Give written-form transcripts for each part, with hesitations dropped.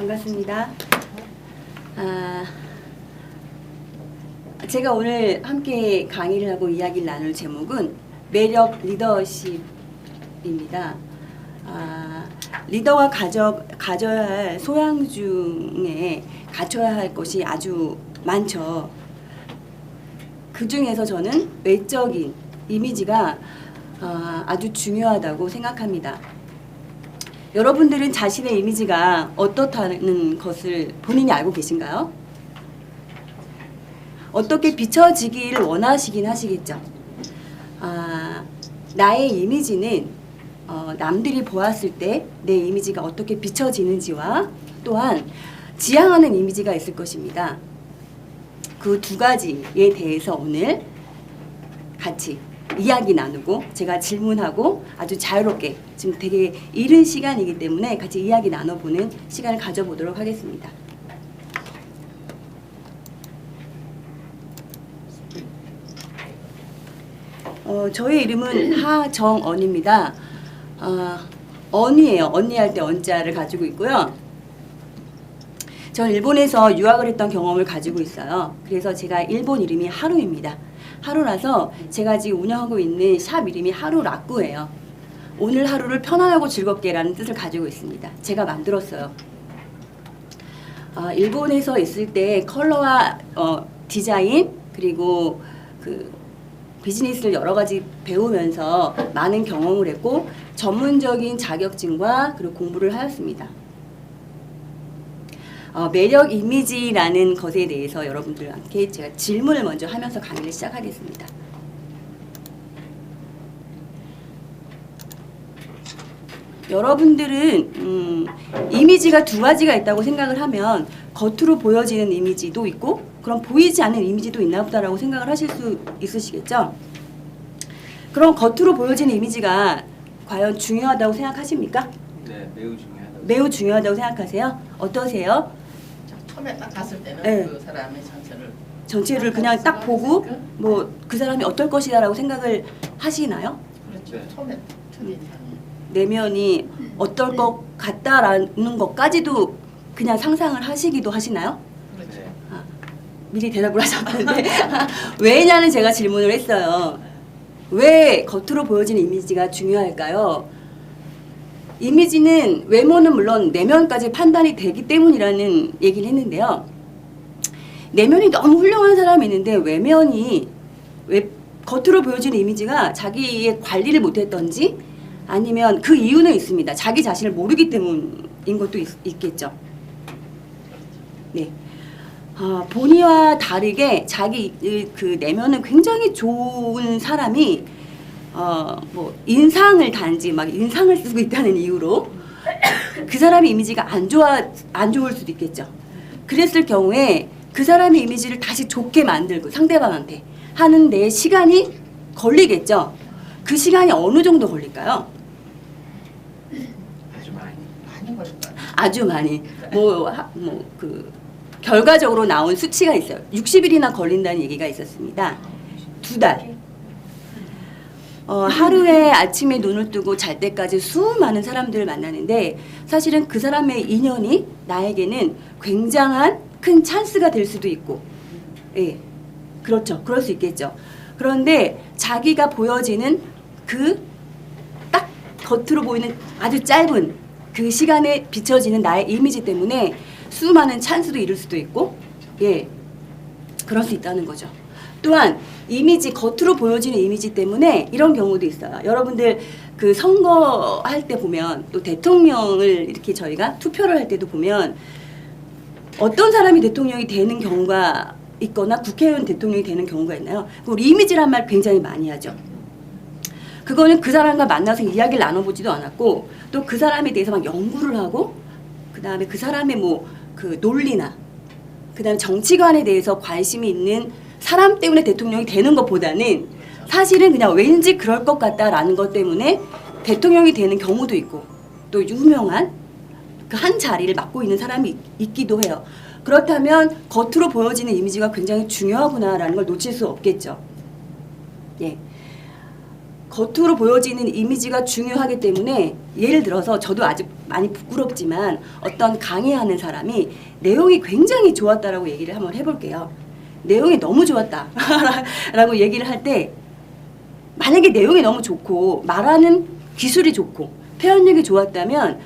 반갑습니다. 제가 오늘 함께 강의를 하고 이야기를 나눌 제목은 매력 리더십입니다. 리더가 가져야 할 소양 중에 갖춰야 할 것이 아주 많죠. 그 중에서 저는 외적인 이미지가 아주 중요하다고 생각합니다. 여러분들은 자신의 이미지가 어떻다는 것을 본인이 알고 계신가요? 어떻게 비춰지기를 원하시긴 하시겠죠. 나의 이미지는 남들이 보았을 때 내 이미지가 어떻게 비춰지는지와 또한 지향하는 이미지가 있을 것입니다. 그 두 가지에 대해서 오늘 같이 이야기 나누고 제가 질문하고 아주 자유롭게 지금 되게 이른 시간이기 때문에 같이 이야기 나눠보는 시간을 가져보도록 하겠습니다. 저의 이름은 하정언입니다. 언이에요. 언니할 때 언자를 가지고 있고요. 전 일본에서 유학을 했던 경험을 가지고 있어요. 그래서 제가 일본 이름이 하루입니다. 하루라서 제가 지금 운영하고 있는 샵 이름이 하루라꾸예요. 오늘 하루를 편안하고 즐겁게 라는 뜻을 가지고 있습니다. 제가 만들었어요. 일본에서 있을 때 컬러와 디자인 그리고 그 비즈니스를 여러 가지 배우면서 많은 경험을 했고 전문적인 자격증과 그리고 공부를 하였습니다. 매력 이미지라는 것에 대해서 여러분들과 함께 제가 질문을 먼저 하면서 강의를 시작하겠습니다. 여러분들은 이미지가 두 가지가 있다고 생각을 하면 겉으로 보여지는 이미지도 있고 그럼 보이지 않는 이미지도 있나 보다라고 생각을 하실 수 있으시겠죠? 그럼 겉으로 보여지는 이미지가 과연 중요하다고 생각하십니까? 네, 매우 중요하다고. 매우 중요하다고 생각하세요? 어떠세요? 처음에 딱 갔을 때는 네. 그 사람의 전체를 그냥 딱 보고 뭐 그 사람이 어떨 것이다라고 생각을 하시나요? 그렇죠. 네. 처음에 첫 인상이 내면이 어떨 것 같다라는 것까지도 그냥 상상을 하시기도 하시나요? 그렇죠. 네. 미리 대답을 하셨는데 왜냐는 제가 질문을 했어요. 왜 겉으로 보여지는 이미지가 중요할까요? 이미지는 외모는 물론 내면까지 판단이 되기 때문이라는 얘기를 했는데요. 내면이 너무 훌륭한 사람이 있는데 외면이 겉으로 보여지는 이미지가 자기의 관리를 못했던지 아니면 그 이유는 있습니다. 자기 자신을 모르기 때문인 것도 있겠죠. 네. 본의와 다르게 자기 그 내면은 굉장히 좋은 사람이 뭐 인상을 단지 막 인상을 쓰고 있다는 이유로 그 사람의 이미지가 안 좋을 수도 있겠죠. 그랬을 경우에 그 사람의 이미지를 다시 좋게 만들고 상대방한테 하는 데 시간이 걸리겠죠. 그 시간이 어느 정도 걸릴까요? 아주 많이. 많이 걸릴 것 같아요. 아주 많이. 그 결과적으로 나온 수치가 있어요. 60일이나 걸린다는 얘기가 있었습니다. 2달. 하루에 아침에 눈을 뜨고 잘 때까지 수많은 사람들을 만나는데 사실은 그 사람의 인연이 나에게는 굉장한 큰 찬스가 될 수도 있고, 예, 그렇죠. 그럴 수 있겠죠. 그런데 자기가 보여지는 그 딱 겉으로 보이는 아주 짧은 그 시간에 비춰지는 나의 이미지 때문에 수많은 찬스도 잃을 수도 있고, 예, 그럴 수 있다는 거죠. 또한 이미지, 겉으로 보여지는 이미지 때문에 이런 경우도 있어요. 여러분들 그 선거할 때 보면 또 대통령을 이렇게 저희가 투표를 할 때도 보면 어떤 사람이 대통령이 되는 경우가 있거나 국회의원 대통령이 되는 경우가 있나요? 우리 이미지란 말 굉장히 많이 하죠. 그거는 그 사람과 만나서 이야기를 나눠보지도 않았고 또 그 사람에 대해서 막 연구를 하고 그 다음에 그 사람의 뭐 그 논리나 그 다음에 정치관에 대해서 관심이 있는 사람 때문에 대통령이 되는 것보다는 사실은 그냥 왠지 그럴 것 같다라는 것 때문에 대통령이 되는 경우도 있고 또 유명한 그 한 자리를 맡고 있는 사람이 있기도 해요. 그렇다면 겉으로 보여지는 이미지가 굉장히 중요하구나라는 걸 놓칠 수 없겠죠. 예. 겉으로 보여지는 이미지가 중요하기 때문에 예를 들어서 저도 아직 많이 부끄럽지만 어떤 강의하는 사람이 내용이 굉장히 좋았다라고 얘기를 한번 해볼게요. 내용이 너무 좋았다 라고 얘기를 할 때 만약에 내용이 너무 좋고 말하는 기술이 좋고 표현력이 좋았다면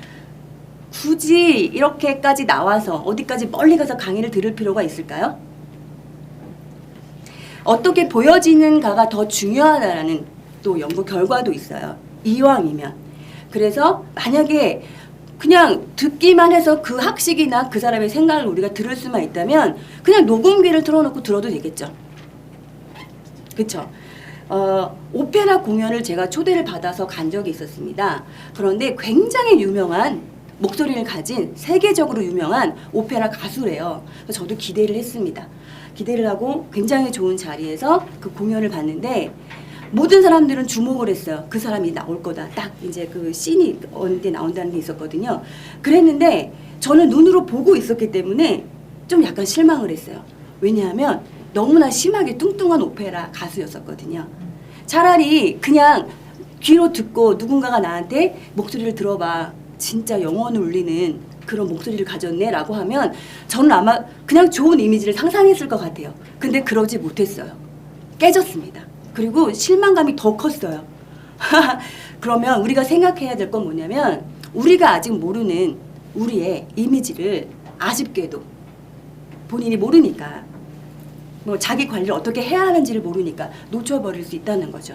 굳이 이렇게까지 나와서 어디까지 멀리 가서 강의를 들을 필요가 있을까요? 어떻게 보여지는가가 더 중요하다라는 또 연구 결과도 있어요. 이왕이면. 그래서 만약에 그냥 듣기만 해서 그 학식이나 그 사람의 생각을 우리가 들을 수만 있다면 그냥 녹음기를 틀어놓고 들어도 되겠죠. 그쵸? 오페라 공연을 제가 초대를 받아서 간 적이 있었습니다. 그런데 굉장히 유명한 목소리를 가진 세계적으로 유명한 오페라 가수래요. 그래서 저도 기대를 했습니다. 기대를 하고 굉장히 좋은 자리에서 그 공연을 봤는데 모든 사람들은 주목을 했어요. 그 사람이 나올 거다. 딱 이제 그 씬이 언제 나온다는 게 있었거든요. 그랬는데 저는 눈으로 보고 있었기 때문에 좀 약간 실망을 했어요. 왜냐하면 너무나 심하게 뚱뚱한 오페라 가수였었거든요. 차라리 그냥 귀로 듣고 누군가가 나한테 목소리를 들어봐. 진짜 영혼을 울리는 그런 목소리를 가졌네 라고 하면 저는 아마 그냥 좋은 이미지를 상상했을 것 같아요. 근데 그러지 못했어요. 깨졌습니다. 그리고 실망감이 더 컸어요. 그러면 우리가 생각해야 될 건 뭐냐면 우리가 아직 모르는 우리의 이미지를 아쉽게도 본인이 모르니까 뭐 자기 관리를 어떻게 해야 하는지를 모르니까 놓쳐버릴 수 있다는 거죠.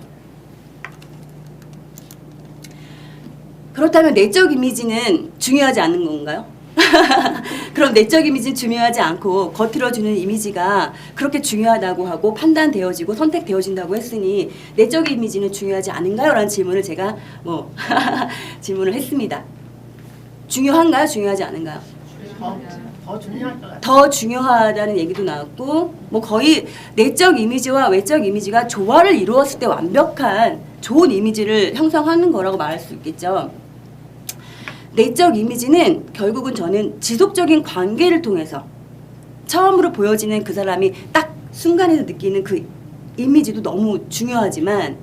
그렇다면 내적 이미지는 중요하지 않은 건가요? 그럼 내적 이미지는 중요하지 않고 겉으로 주는 이미지가 그렇게 중요하다고 하고 판단되어지고 선택되어진다고 했으니 내적 이미지는 중요하지 않은가요? 라는 질문을 제가 질문을 했습니다. 중요한가요? 중요하지 않은가요? 더 중요할 것 같아요. 더 중요하다는 얘기도 나왔고 뭐 거의 내적 이미지와 외적 이미지가 조화를 이루었을 때 완벽한 좋은 이미지를 형성하는 거라고 말할 수 있겠죠. 내적 이미지는 결국은 저는 지속적인 관계를 통해서 처음으로 보여지는 그 사람이 딱 순간에서 느끼는 그 이미지도 너무 중요하지만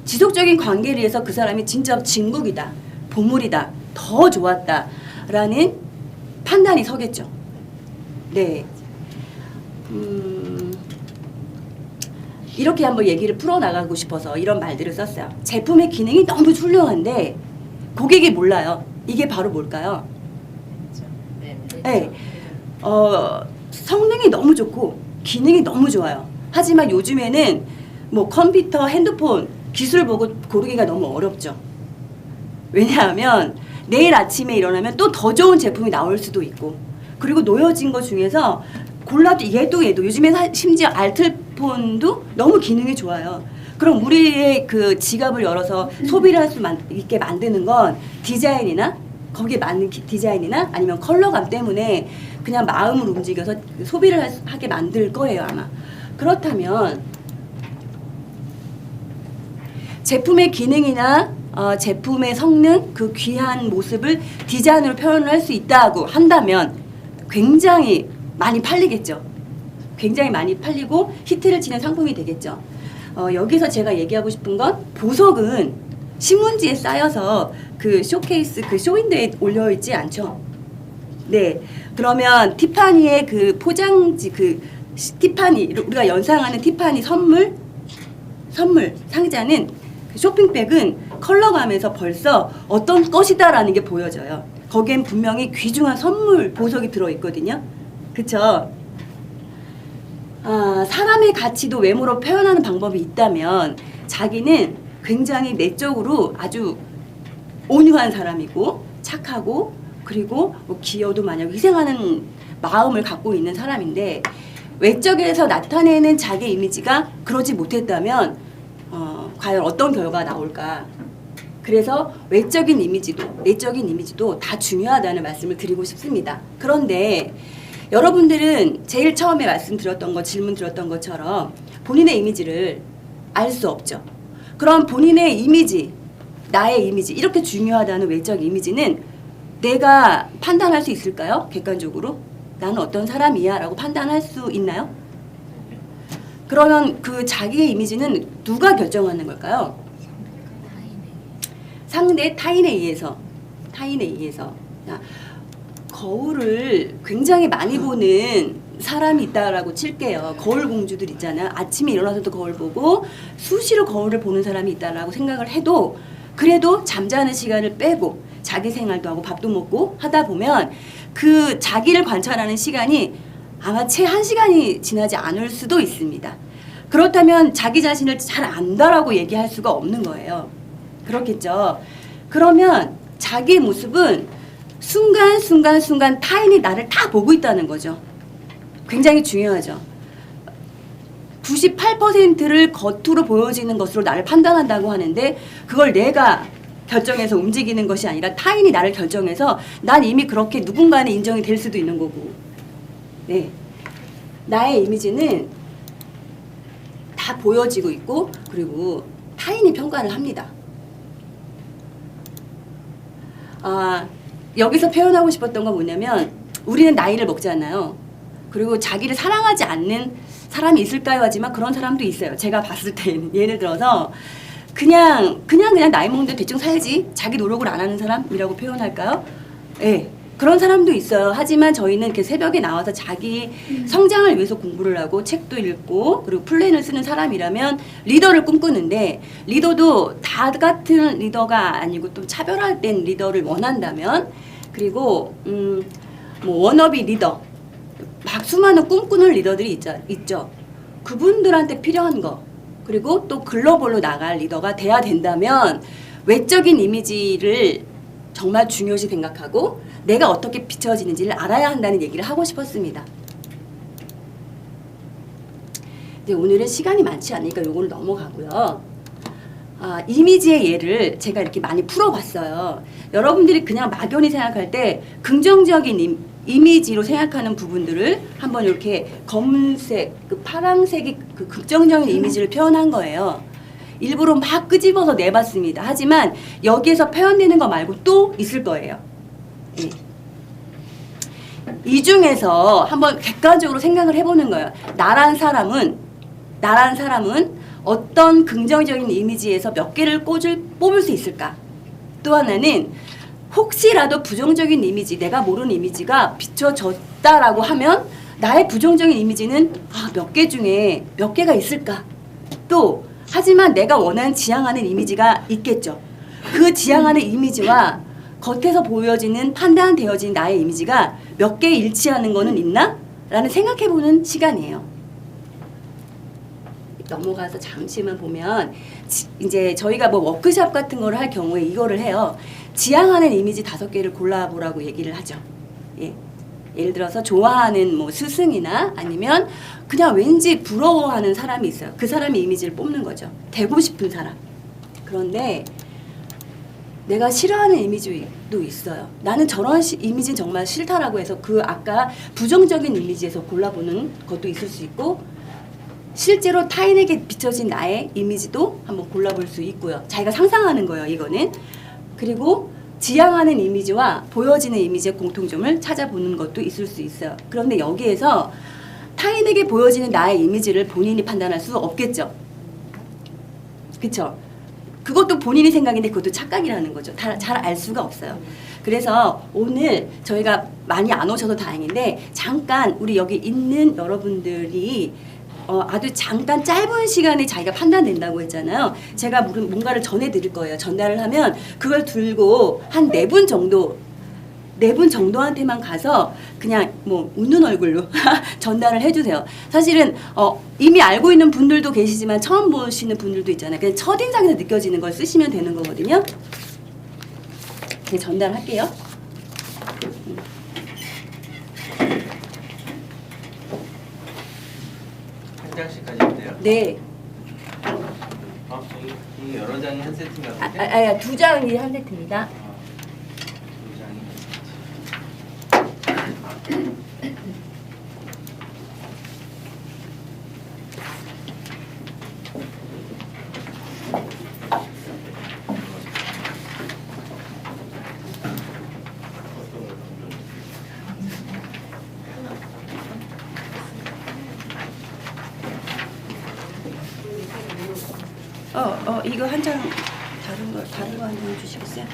지속적인 관계를 위해서 그 사람이 진짜 진국이다, 보물이다, 더 좋았다라는 판단이 서겠죠. 네. 이렇게 한번 얘기를 풀어나가고 싶어서 이런 말들을 썼어요. 제품의 기능이 너무 훌륭한데 고객이 몰라요. 이게 바로 뭘까요? 네. 성능이 너무 좋고 기능이 너무 좋아요. 하지만 요즘에는 뭐 컴퓨터, 핸드폰 기술 보고 고르기가 너무 어렵죠. 왜냐하면 내일 아침에 일어나면 또 더 좋은 제품이 나올 수도 있고 그리고 놓여진 것 중에서 골라도 얘도 요즘에 심지어 알뜰폰도 너무 기능이 좋아요. 그럼 우리의 그 지갑을 열어서 소비를 할 수 있게 만드는 건 디자인이나 거기에 맞는 디자인이나 아니면 컬러감 때문에 그냥 마음을 움직여서 소비를 하게 만들 거예요 아마. 그렇다면 제품의 기능이나 제품의 성능, 그 귀한 모습을 디자인으로 표현을 할 수 있다고 한다면 굉장히 많이 팔리겠죠. 굉장히 많이 팔리고 히트를 치는 상품이 되겠죠. 여기서 제가 얘기하고 싶은 건 보석은 신문지에 쌓여서 그 쇼케이스, 그 쇼윈도에 올려있지 않죠. 네. 그러면 티파니의 그 포장지, 그 티파니, 우리가 연상하는 티파니 선물 상자는 그 쇼핑백은 컬러감에서 벌써 어떤 것이다라는 게 보여져요. 거기엔 분명히 귀중한 선물 보석이 들어있거든요. 그쵸? 사람의 가치도 외모로 표현하는 방법이 있다면 자기는 굉장히 내적으로 아주 온유한 사람이고 착하고 그리고 뭐 기여도 만약 희생하는 마음을 갖고 있는 사람인데 외적에서 나타내는 자기 이미지가 그러지 못했다면 과연 어떤 결과가 나올까. 그래서 외적인 이미지도 내적인 이미지도 다 중요하다는 말씀을 드리고 싶습니다. 그런데 여러분들은 제일 처음에 말씀드렸던 거, 질문 드렸던 것처럼 본인의 이미지를 알 수 없죠. 그럼 본인의 이미지, 나의 이미지, 이렇게 중요하다는 외적 이미지는 내가 판단할 수 있을까요? 객관적으로? 나는 어떤 사람이야? 라고 판단할 수 있나요? 그러면 그 자기의 이미지는 누가 결정하는 걸까요? 상대 타인에 의해서 자, 거울을 굉장히 많이 보는 사람이 있다라고 칠게요. 거울 공주들 있잖아요. 아침에 일어나서도 거울 보고 수시로 거울을 보는 사람이 있다라고 생각을 해도 그래도 잠자는 시간을 빼고 자기 생활도 하고 밥도 먹고 하다 보면 그 자기를 관찰하는 시간이 아마 채 1시간이 지나지 않을 수도 있습니다. 그렇다면 자기 자신을 잘 안다라고 얘기할 수가 없는 거예요. 그렇겠죠. 그러면 자기 모습은 순간 타인이 나를 다 보고 있다는 거죠. 굉장히 중요하죠. 98%를 겉으로 보여지는 것으로 나를 판단한다고 하는데 그걸 내가 결정해서 움직이는 것이 아니라 타인이 나를 결정해서 난 이미 그렇게 누군가는 인정이 될 수도 있는 거고. 네. 나의 이미지는 다 보여지고 있고 그리고 타인이 평가를 합니다. 여기서 표현하고 싶었던 건 뭐냐면 우리는 나이를 먹잖아요. 그리고 자기를 사랑하지 않는 사람이 있을까요? 하지만 그런 사람도 있어요. 제가 봤을 때는 예를 들어서 그냥 나이 먹는데 대충 살지 자기 노력을 안 하는 사람이라고 표현할까요? 네. 그런 사람도 있어요. 하지만 저희는 이렇게 새벽에 나와서 자기 성장을 위해서 공부를 하고 책도 읽고 그리고 플랜을 쓰는 사람이라면 리더를 꿈꾸는데 리더도 다 같은 리더가 아니고 좀 차별화된 리더를 원한다면 그리고 뭐 워너비 리더 막 수많은 꿈꾸는 리더들이 있죠. 그분들한테 필요한 거 그리고 또 글로벌로 나갈 리더가 돼야 된다면 외적인 이미지를 정말 중요시 생각하고 내가 어떻게 비춰지는지를 알아야 한다는 얘기를 하고 싶었습니다. 근데 오늘은 시간이 많지 않으니까 요거를 넘어가고요. 이미지의 예를 제가 이렇게 많이 풀어봤어요. 여러분들이 그냥 막연히 생각할 때 긍정적인 이미지로 생각하는 부분들을 한번 이렇게 검은색, 그 파란색이 그 긍정적인 이미지를 표현한 거예요. 일부러 막 끄집어서 내봤습니다. 하지만 여기에서 표현되는 거 말고 또 있을 거예요. 네. 이 중에서 한번 객관적으로 생각을 해보는 거예요. 나란 사람은 어떤 긍정적인 이미지에서 몇 개를 뽑을 수 있을까? 또 하나는 혹시라도 부정적인 이미지, 내가 모르는 이미지가 비춰졌다라고 하면 나의 부정적인 이미지는 몇 개 중에 몇 개가 있을까? 또 하지만 내가 원하는 지향하는 이미지가 있겠죠. 그 지향하는 이미지와 겉에서 보여지는 판단되어진 나의 이미지가 몇 개 일치하는 거는 있나? 라는 생각해보는 시간이에요. 넘어가서 잠시만 보면 이제 저희가 뭐 워크샵 같은 거를 할 경우에 이거를 해요. 지향하는 이미지 5개를 골라보라고 얘기를 하죠. 예. 예를 들어서 좋아하는 뭐 스승이나 아니면 그냥 왠지 부러워하는 사람이 있어요. 그 사람의 이미지를 뽑는 거죠. 되고 싶은 사람. 그런데 내가 싫어하는 이미지도 있어요. 나는 저런 이미지는 정말 싫다라고 해서 그 아까 부정적인 이미지에서 골라보는 것도 있을 수 있고 실제로 타인에게 비춰진 나의 이미지도 한번 골라볼 수 있고요. 자기가 상상하는 거예요, 이거는. 그리고 지향하는 이미지와 보여지는 이미지의 공통점을 찾아보는 것도 있을 수 있어요. 그런데 여기에서 타인에게 보여지는 나의 이미지를 본인이 판단할 수 없겠죠. 그쵸? 그것도 본인의 생각인데 그것도 착각이라는 거죠. 잘 알 수가 없어요. 그래서 오늘 저희가 많이 안 오셔서 다행인데 잠깐 우리 여기 있는 여러분들이 아주 잠깐 짧은 시간에 자기가 판단된다고 했잖아요. 제가 뭔가를 전해드릴 거예요. 전달을 하면 그걸 들고 한 4분 정도한테만 가서 그냥 뭐 웃는 얼굴로 전달을 해주세요. 사실은 이미 알고 있는 분들도 계시지만 처음 보시는 분들도 있잖아요. 그냥 첫인상에서 느껴지는 걸 쓰시면 되는 거거든요. 이렇게 전달할게요. 한 장씩까지 돼요? 네. 이 여러 장이 한 세트인 것 같은데? 2장이 한 세트입니다. 두 장이 한 이거 한 장 다른 거 다른 거 한 장 주시겠어요?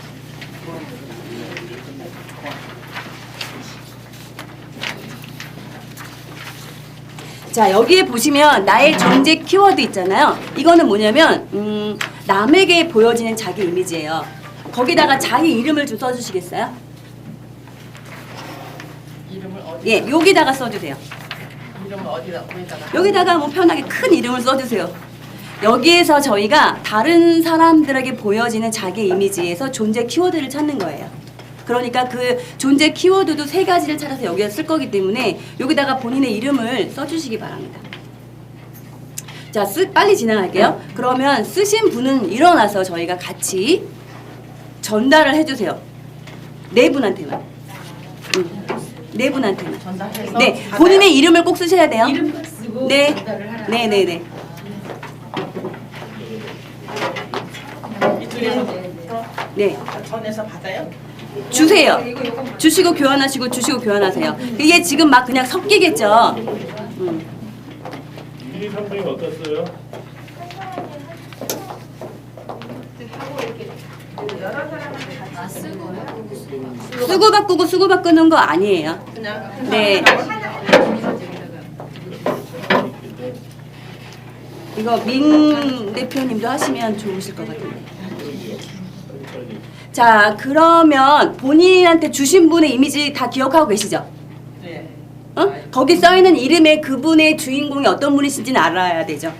자, 여기에 보시면 나의 존재 키워드 있잖아요. 이거는 뭐냐면 남에게 보여지는 자기 이미지예요. 거기다가 자기 이름을 좀 써주시겠어요? 이름을 어디? 예, 여기다가 써주세요. 이름을 어디다가? 여기다가 뭐 편하게 큰 이름을 써주세요. 여기에서 저희가 다른 사람들에게 보여지는 자기 이미지에서 존재 키워드를 찾는 거예요. 그러니까 그 존재 키워드도 3가지를 찾아서 여기에 쓸 거기 때문에 여기다가 본인의 이름을 써주시기 바랍니다. 자, 빨리 진행할게요. 그러면 쓰신 분은 일어나서 저희가 같이 전달을 해주세요. 4분한테만. 4분한테만. 전달해서. 네, 받아요? 본인의 이름을 꼭 쓰셔야 돼요. 이름 쓰고 네, 전달을 하라. 네, 네, 네. 이 둘이서 네, 전해서 받아요? 주세요. 주시고 교환하시고 주시고 교환하세요. 이게 지금 막 그냥 섞이겠죠. 1, 2, 3등이 어땠어요? 쓰고 바꾸고 쓰고 바꾸는 거 아니에요. 그냥. 네. 이거 민 대표님도 하시면 좋으실 것 같은데. 자, 그러면 본인한테 주신 분의 이미지 다 기억하고 계시죠? 네. 어? 거기 써 있는 이름에 그분의 주인공이 어떤 분이신지는 알아야 되죠.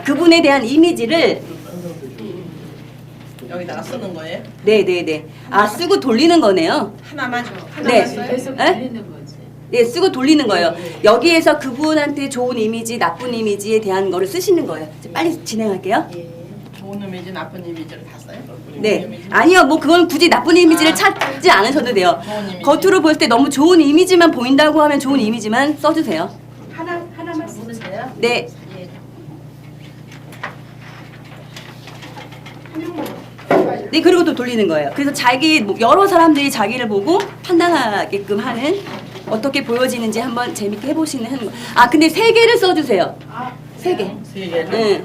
그분에 대한 이미지를 여기다가 쓰는 거예요? 네네네. 아, 쓰고 돌리는 거네요. 하나만 네. 하나만 써요? 계속 에? 들리는 거지. 네, 쓰고 돌리는 거예요. 여기에서 그분한테 좋은 이미지, 나쁜 이미지에 대한 거를 쓰시는 거예요. 이제 빨리 진행할게요. 좋은 이미지, 나쁜 이미지를 다 써요? 네. 아니요, 뭐 그건 굳이 나쁜 이미지를 찾지 않으셔도 돼요. 좋은 이미지. 겉으로 볼 때 너무 좋은 이미지만 보인다고 하면 좋은 이미지만 써주세요. 하나만 쓰세요? 네. 예. 네, 그리고 또 돌리는 거예요. 그래서 뭐 여러 사람들이 자기를 보고 판단하게끔 하는 어떻게 보여지는지 한번 재밌게 해보시는 하는 거. 아, 근데 3개를 써주세요. 3개. 3개를? 네.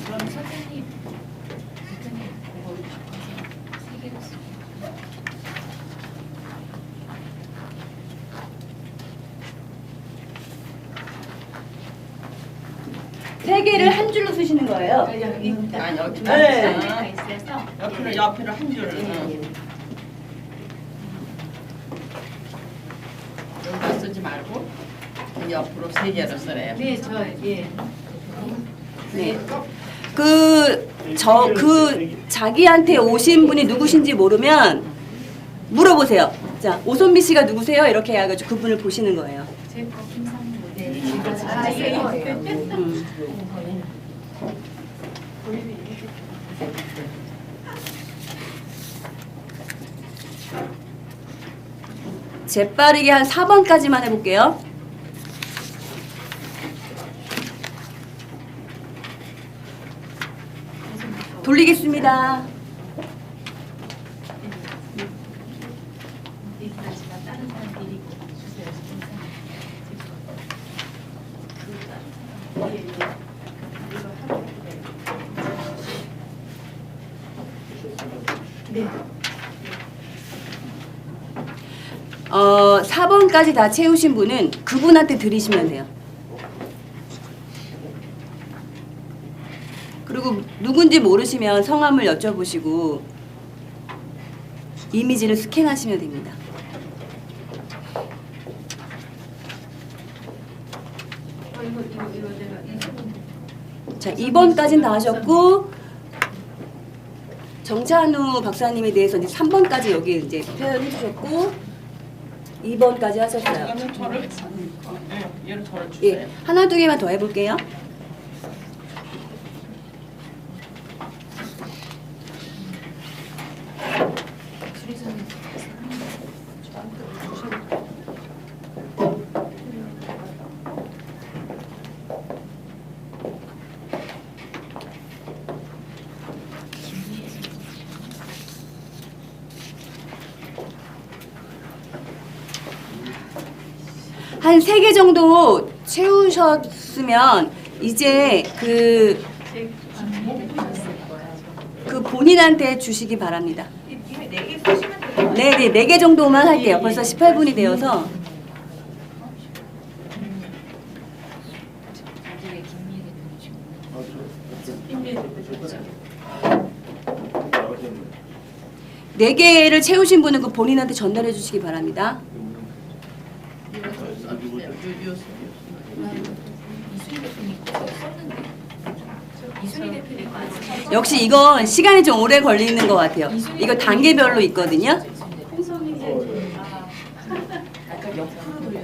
그럼 선생님 그거 세 개로 쓰고. 세 개를 한 줄로 쓰시는 거예요. 여기 있다. 아, 여기 네. 가 있어서 옆으로 한 줄을. 여기다 쓰지 말고 옆으로 3개를 쓰래요. 네, 저 예. 네. 자기한테 오신 분이 누구신지 모르면 물어보세요. 자, 오선미 씨가 누구세요? 이렇게 해가지고 그분을 보시는 거예요. 제거 김상무. 네. 아, 예. 재빠르게 한 4번까지만 해볼게요. 돌리겠습니다. 여기까지가 다른 사람 데리고 주세요. 네. 4번까지 다 채우신 분은 그분한테 드리시면 돼요. 그리고 누군지 모르시면 성함을 여쭤보시고 이미지를 스캔하시면 됩니다. 이거 내가 자, 2번까지는 다 하셨고 정찬우 박사님에 대해서 이제 3번까지 여기 이제 표현해 주셨고 2번까지 하셨어요. 이거는 저를 얘를 저를 예, 주세요. 하나 두 개만 더 해볼게요. 한 3개 정도 채우셨으면 이제 그 본인한테 주시기 바랍니다. 이미 4개 쓰시면 돼요. 네네, 4개 정도만 할게요. 벌써 18분이 되어서. 네 개를 채우신 분은 그 본인한테 전달해 주시기 바랍니다. 이순희 대표님 거 아세요? 역시 이건 시간이 좀 오래 걸리는 것 같아요. 이거 단계별로 있거든요.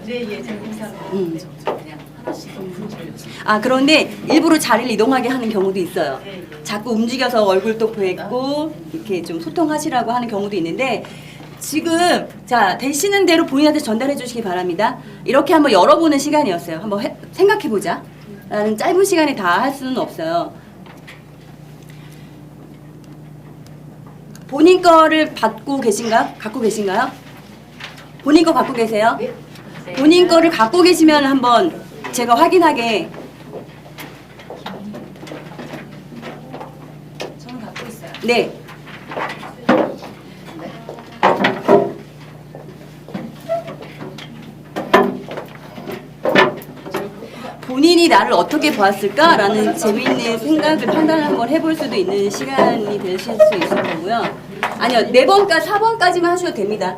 네, 예, 제공사로. 그냥 하나씩 옆으로 돌려서. 아, 그런데 일부러 자리를 이동하게 하는 경우도 있어요. 예, 예. 자꾸 움직여서 얼굴도 뵙고 이렇게 좀 소통하시라고 하는 경우도 있는데, 지금 자 되시는 대로 본인한테 전달해 주시기 바랍니다. 이렇게 한번 열어보는 시간이었어요. 한번 생각해 보자 라는 짧은 시간에 다 할 수는 없어요. 본인 거를 갖고 계신가요? 본인 거 갖고 계세요? 본인 거를 갖고 계시면 한번 제가 확인하게. 저는 갖고 있어요. 네. 본인이 나를 어떻게 보았을까라는 재미있는 생각을 판단을 한번 해볼 수도 있는 시간이 되실 수 있을 거고요. 아니요, 4번까 4번까지만 하셔도 됩니다.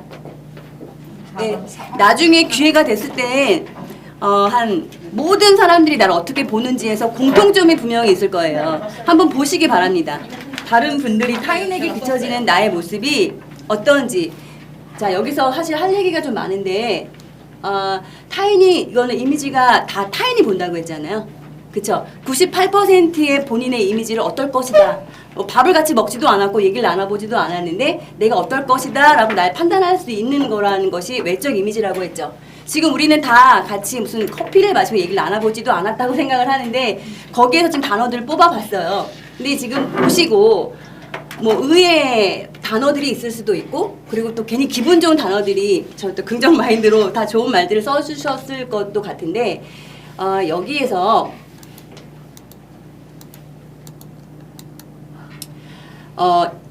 네, 나중에 기회가 됐을 때 한 모든 사람들이 나를 어떻게 보는지에서 공통점이 분명히 있을 거예요. 한번 보시기 바랍니다. 다른 분들이 타인에게 비춰지는 나의 모습이 어떤지. 자, 여기서 사실 할 얘기가 좀 많은데, 타인이, 이거는 이미지가 다 타인이 본다고 했잖아요. 그쵸? 98%의 본인의 이미지를 어떨 것이다. 밥을 같이 먹지도 않았고 얘기를 나눠보지도 않았는데 내가 어떨 것이다 라고 날 판단할 수 있는 거라는 것이 외적 이미지라고 했죠. 지금 우리는 다 같이 무슨 커피를 마시고 얘기를 나눠보지도 않았다고 생각을 하는데 거기에서 지금 단어들을 뽑아봤어요. 근데 지금 보시고 뭐 의외의 단어들이 있을 수도 있고, 그리고 또 괜히 기분 좋은 단어들이 저 또 긍정 마인드로 다 좋은 말들을 써주셨을 것도 같은데, 여기에서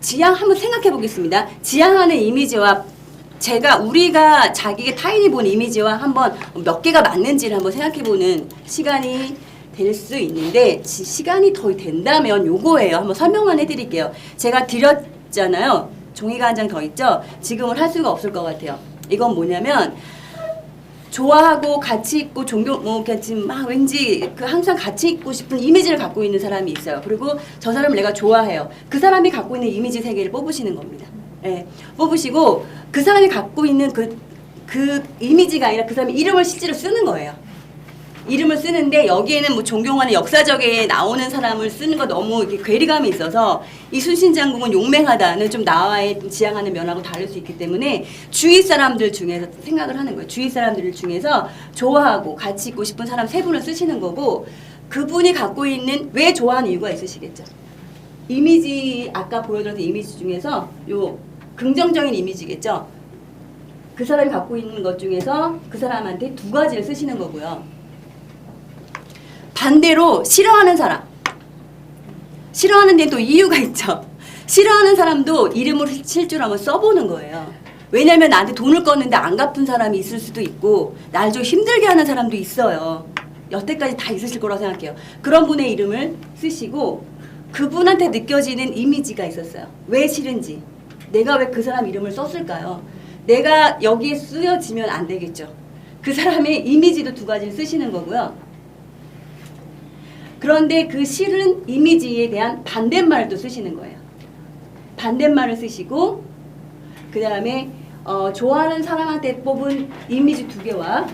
지향 한번 생각해 보겠습니다. 지향하는 이미지와 우리가 자기의 타인이 본 이미지와 한번 몇 개가 맞는지를 한번 생각해 보는 시간이 될 수 있는데, 시간이 더 된다면 요거예요. 한번 설명만 해드릴게요. 제가 드렸잖아요. 종이가 한 장 더 있죠? 지금은 할 수가 없을 것 같아요. 이건 뭐냐면, 좋아하고 같이 있고 같이 막 왠지 항상 같이 있고 싶은 이미지를 갖고 있는 사람이 있어요. 그리고 저 사람을 내가 좋아해요. 그 사람이 갖고 있는 이미지 세계를 뽑으시는 겁니다. 예, 뽑으시고 그 사람이 갖고 있는 그 이미지가 아니라 그 사람의 이름을 실제로 쓰는 거예요. 이름을 쓰는데 여기에는 뭐 존경하는 역사적에 나오는 사람을 쓰는 거 너무 이렇게 괴리감이 있어서 이순신 장군은 용맹하다는 좀 나와의 지향하는 면하고 다를 수 있기 때문에 주위 사람들 중에서 생각을 하는 거예요. 주위 사람들 중에서 좋아하고 같이 있고 싶은 사람 3분을 쓰시는 거고, 그분이 갖고 있는 왜 좋아하는 이유가 있으시겠죠. 이미지, 아까 보여드렸던 이미지 중에서 요 긍정적인 이미지겠죠. 그 사람이 갖고 있는 것 중에서 그 사람한테 2가지를 쓰시는 거고요. 반대로 싫어하는 사람, 싫어하는 데는 또 이유가 있죠. 싫어하는 사람도 이름을 실제로 한번 써보는 거예요. 왜냐면 나한테 돈을 껐는데 안 갚은 사람이 있을 수도 있고 날 좀 힘들게 하는 사람도 있어요. 여태까지 다 있으실 거라고 생각해요. 그런 분의 이름을 쓰시고 그분한테 느껴지는 이미지가 있었어요. 왜 싫은지, 내가 왜 그 사람 이름을 썼을까요? 내가 여기에 쓰여지면 안 되겠죠. 그 사람의 이미지도 2가지를 쓰시는 거고요. 그런데 그 싫은 이미지에 대한 반대말을 또 쓰시는 거예요. 반대말을 쓰시고, 그 다음에 좋아하는 사람한테 뽑은 이미지 2개와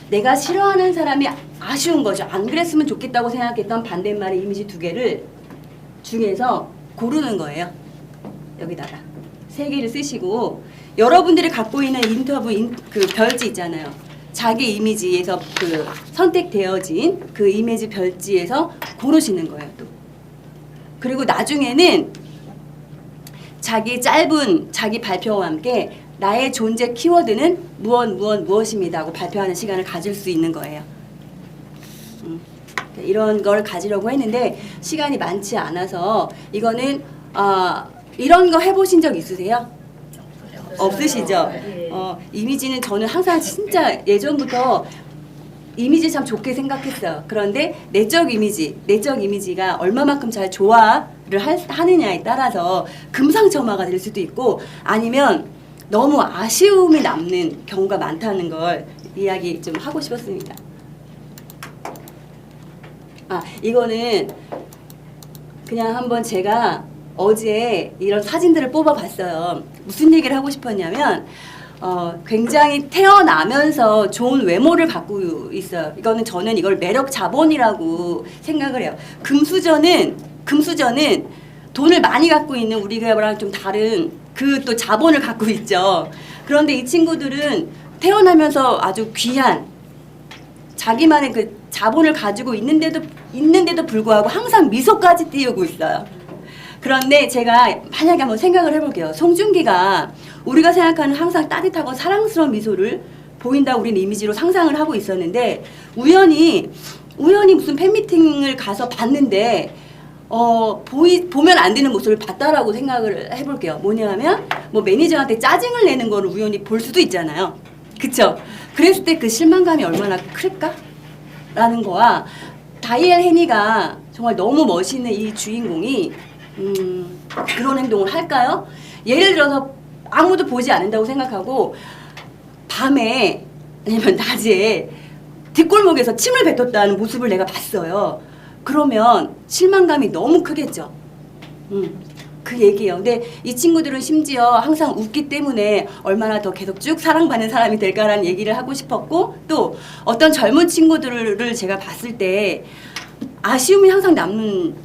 내가 싫어하는 사람이 아쉬운 거죠. 안 그랬으면 좋겠다고 생각했던 반대말의 이미지 2개를 중에서 고르는 거예요. 여기다가 3개를 쓰시고, 여러분들이 갖고 있는 인터뷰 그 별지 있잖아요. 자기 이미지에서 그 선택되어진 그 이미지 별지에서 고르시는 거예요. 또 그리고 나중에는 자기 짧은 자기 발표와 함께 나의 존재 키워드는 무엇입니다 하고 발표하는 시간을 가질 수 있는 거예요. 이런 걸 가지려고 했는데 시간이 많지 않아서 이거는 이런 거 해보신 적 있으세요? 없으시죠? 이미지는 저는 항상 진짜 예전부터 이미지 참 좋게 생각했어요. 그런데 내적 이미지가 얼마만큼 잘 조화를 하느냐에 따라서 금상첨화가 될 수도 있고 아니면 너무 아쉬움이 남는 경우가 많다는 걸 이야기 좀 하고 싶었습니다. 이거는 그냥 한번 제가 어제 이런 사진들을 뽑아봤어요. 무슨 얘기를 하고 싶었냐면 굉장히 태어나면서 좋은 외모를 갖고 있어요. 저는 이걸 매력 자본이라고 생각을 해요. 금수저는 돈을 많이 갖고 있는 우리가랑 좀 다른 그 또 자본을 갖고 있죠. 그런데 이 친구들은 태어나면서 아주 귀한 자기만의 그 자본을 가지고 있는데도 불구하고 항상 미소까지 띄우고 있어요. 그런데 제가 만약에 한번 생각을 해볼게요. 송중기가 우리가 생각하는 항상 따뜻하고 사랑스러운 미소를 보인다고 우리는 이미지로 상상을 하고 있었는데 우연히 무슨 팬미팅을 가서 봤는데 보면 안 되는 모습을 봤다라고 생각을 해볼게요. 뭐냐면 뭐 매니저한테 짜증을 내는 거를 우연히 볼 수도 있잖아요. 그쵸? 그랬을 때 그 실망감이 얼마나 클까라는 거와 다이엘 헤니가 정말 너무 멋있는 이 주인공이 그런 행동을 할까요? 예를 들어서 아무도 보지 않는다고 생각하고 밤에 아니면 낮에 뒷골목에서 침을 뱉었다는 모습을 내가 봤어요. 그러면 실망감이 너무 크겠죠. 그 얘기예요. 근데 이 친구들은 심지어 항상 웃기 때문에 얼마나 더 계속 쭉 사랑받는 사람이 될까라는 얘기를 하고 싶었고 또 어떤 젊은 친구들을 제가 봤을 때 아쉬움이 항상 남는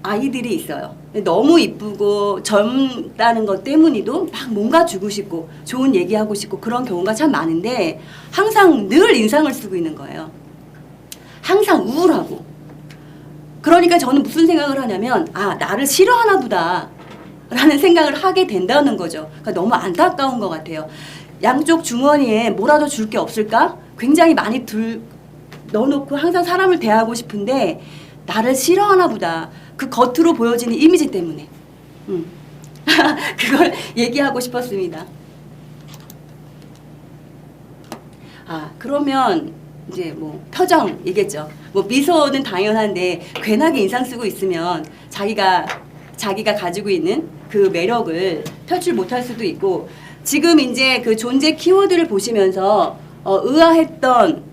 아이들이 있어요. 너무 이쁘고 젊다는 것 때문이도 막 뭔가 주고 싶고 좋은 얘기하고 싶고 그런 경우가 참 많은데 항상 늘 인상을 쓰고 있는 거예요. 항상 우울하고. 그러니까 저는 무슨 생각을 하냐면 나를 싫어하나 보다 라는 생각을 하게 된다는 거죠. 그러니까 너무 안타까운 것 같아요. 양쪽 주머니에 뭐라도 줄 게 없을까? 굉장히 많이 넣어놓고 항상 사람을 대하고 싶은데 나를 싫어하나 보다. 그 겉으로 보여지는 이미지 때문에 그걸 얘기하고 싶었습니다. 그러면 이제 뭐 표정이겠죠. 뭐 미소는 당연한데 괜하게 인상 쓰고 있으면 자기가 가지고 있는 그 매력을 표출 못할 수도 있고 지금 이제 그 존재 키워드를 보시면서 의아했던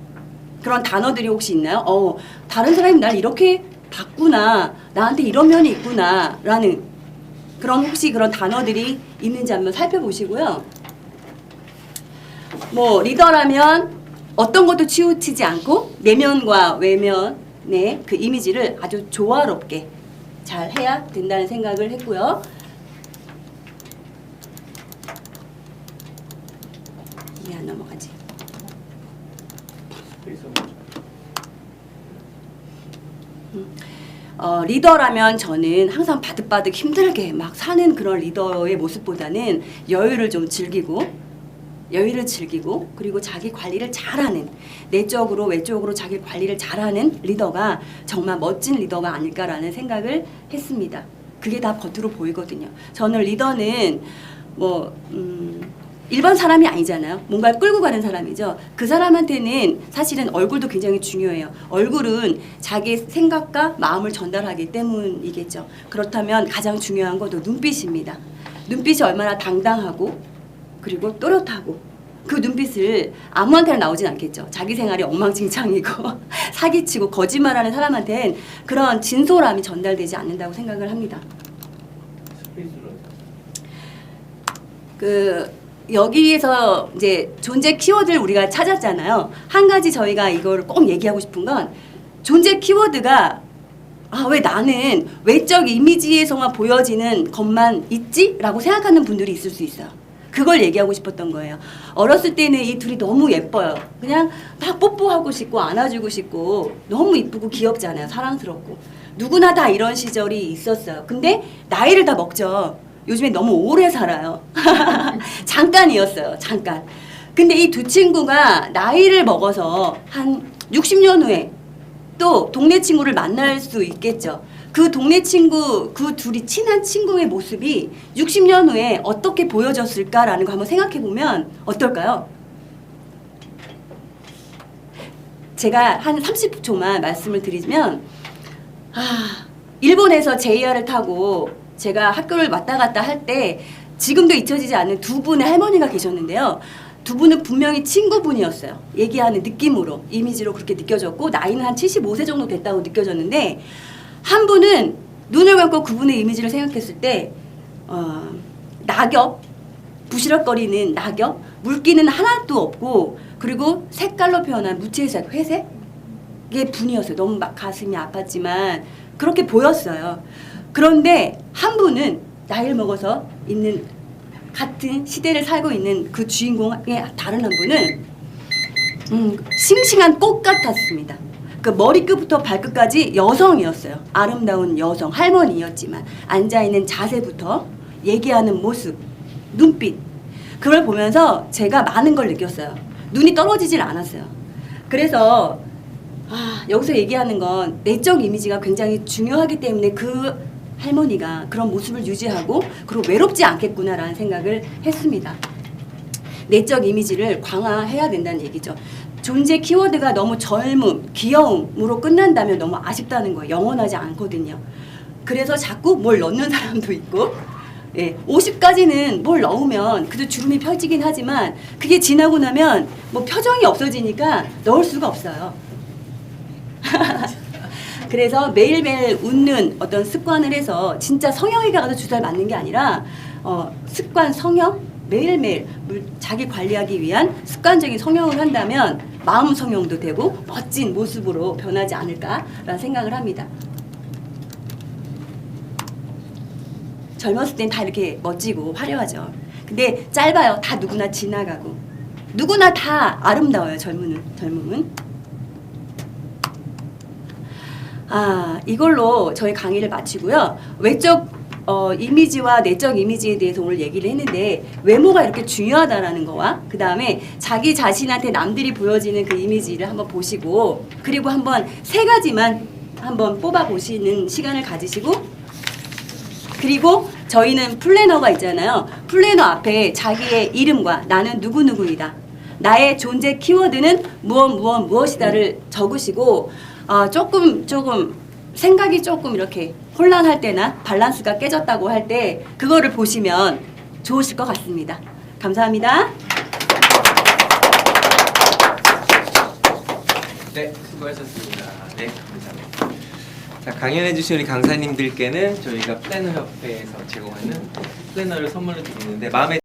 그런 단어들이 혹시 있나요? 다른 사람이 날 이렇게 봤구나, 나한테 이런 면이 있구나 라는 혹시 그런 단어들이 있는지 한번 살펴보시고요. 뭐 리더라면 어떤 것도 치우치지 않고 내면과 외면의 그 이미지를 아주 조화롭게 잘 해야 된다는 생각을 했고요. 이해 안 넘어가지. 리더라면 저는 항상 바득바득 힘들게 막 사는 그런 리더의 모습보다는 여유를 즐기고 그리고 자기 관리를 잘하는 내적으로 외적으로 자기 관리를 잘하는 리더가 정말 멋진 리더가 아닐까라는 생각을 했습니다. 그게 다 겉으로 보이거든요. 저는 리더는 일반 사람이 아니잖아요. 뭔가를 끌고 가는 사람이죠. 그 사람한테는 사실은 얼굴도 굉장히 중요해요. 얼굴은 자기 생각과 마음을 전달하기 때문이겠죠. 그렇다면 가장 중요한 것도 눈빛입니다. 눈빛이 얼마나 당당하고 그리고 또렷하고 그 눈빛을 아무한테나 나오진 않겠죠. 자기 생활이 엉망진창이고 사기치고 거짓말하는 사람한테는 그런 진솔함이 전달되지 않는다고 생각을 합니다. 여기에서 이제 존재 키워드를 우리가 찾았잖아요. 한 가지 저희가 이걸 꼭 얘기하고 싶은 건 존재 키워드가 왜 나는 외적 이미지에서만 보여지는 것만 있지? 라고 생각하는 분들이 있을 수 있어요. 그걸 얘기하고 싶었던 거예요. 어렸을 때는 이 둘이 너무 예뻐요. 그냥 막 뽀뽀하고 싶고 안아주고 싶고 너무 이쁘고 귀엽잖아요. 사랑스럽고. 누구나 다 이런 시절이 있었어요. 근데 나이를 다 먹죠. 요즘에 너무 오래 살아요. 잠깐이었어요. 잠깐. 근데 이 두 친구가 나이를 먹어서 한 60년 후에 또 동네 친구를 만날 수 있겠죠. 그 동네 친구, 그 둘이 친한 친구의 모습이 60년 후에 어떻게 보여졌을까라는 거 한번 생각해 보면 어떨까요? 제가 한 30초만 말씀을 드리면, 일본에서 JR을 타고 제가 학교를 왔다 갔다 할 때 지금도 잊혀지지 않는 두 분의 할머니가 계셨는데요. 두 분은 분명히 친구분이었어요. 얘기하는 느낌으로, 이미지로 그렇게 느껴졌고, 나이는 한 75세 정도 됐다고 느껴졌는데, 한 분은 눈을 감고 그분의 이미지를 생각했을 때 낙엽, 부시럭거리는 낙엽, 물기는 하나도 없고, 그리고 색깔로 표현한 무채색, 회색의 분이었어요. 너무 막 가슴이 아팠지만 그렇게 보였어요. 그런데 한 분은 나이를 먹어서 있는 같은 시대를 살고 있는 그 주인공의 다른 한 분은 싱싱한 꽃 같았습니다. 그 머리끝부터 발끝까지 여성이었어요. 아름다운 여성, 할머니였지만 앉아있는 자세부터 얘기하는 모습, 눈빛, 그걸 보면서 제가 많은 걸 느꼈어요. 눈이 떨어지질 않았어요. 그래서 여기서 얘기하는 건 내적 이미지가 굉장히 중요하기 때문에 그 할머니가 그런 모습을 유지하고 그리고 외롭지 않겠구나라는 생각을 했습니다. 내적 이미지를 강화해야 된다는 얘기죠. 존재 키워드가 너무 젊음, 귀여움으로 끝난다면 너무 아쉽다는 거예요. 영원하지 않거든요. 그래서 자꾸 뭘 넣는 사람도 있고, 50까지는 뭘 넣으면 그래도 주름이 펴지긴 하지만 그게 지나고 나면 뭐 표정이 없어지니까 넣을 수가 없어요. 그래서 매일매일 웃는 어떤 습관을 해서 진짜 성형외과 가서 주사를 맞는 게 아니라 습관 성형, 매일매일 자기 관리하기 위한 습관적인 성형을 한다면 마음 성형도 되고 멋진 모습으로 변하지 않을까라는 생각을 합니다. 젊었을 땐 다 이렇게 멋지고 화려하죠. 근데 짧아요. 다 누구나 지나가고. 누구나 다 아름다워요. 젊음은. 이걸로 저희 강의를 마치고요. 외적 이미지와 내적 이미지에 대해서 오늘 얘기를 했는데, 외모가 이렇게 중요하다라는 거와 그 다음에 자기 자신한테 남들이 보여지는 그 이미지를 한번 보시고, 그리고 한번 세 가지만 한번 뽑아 보시는 시간을 가지시고, 그리고 저희는 플래너가 있잖아요. 플래너 앞에 자기의 이름과 나는 누구누구이다, 나의 존재 키워드는 무엇이다를 적으시고, 조금 생각이 조금 이렇게 혼란할 때나 밸런스가 깨졌다고 할 때 그거를 보시면 좋으실 것 같습니다. 감사합니다. 네, 수고하셨습니다. 네, 감사합니다. 자, 강연해주신 우리 강사님들께는 저희가 플래너 협회에서 제공하는 플래너를 선물로 드리는데, 마음에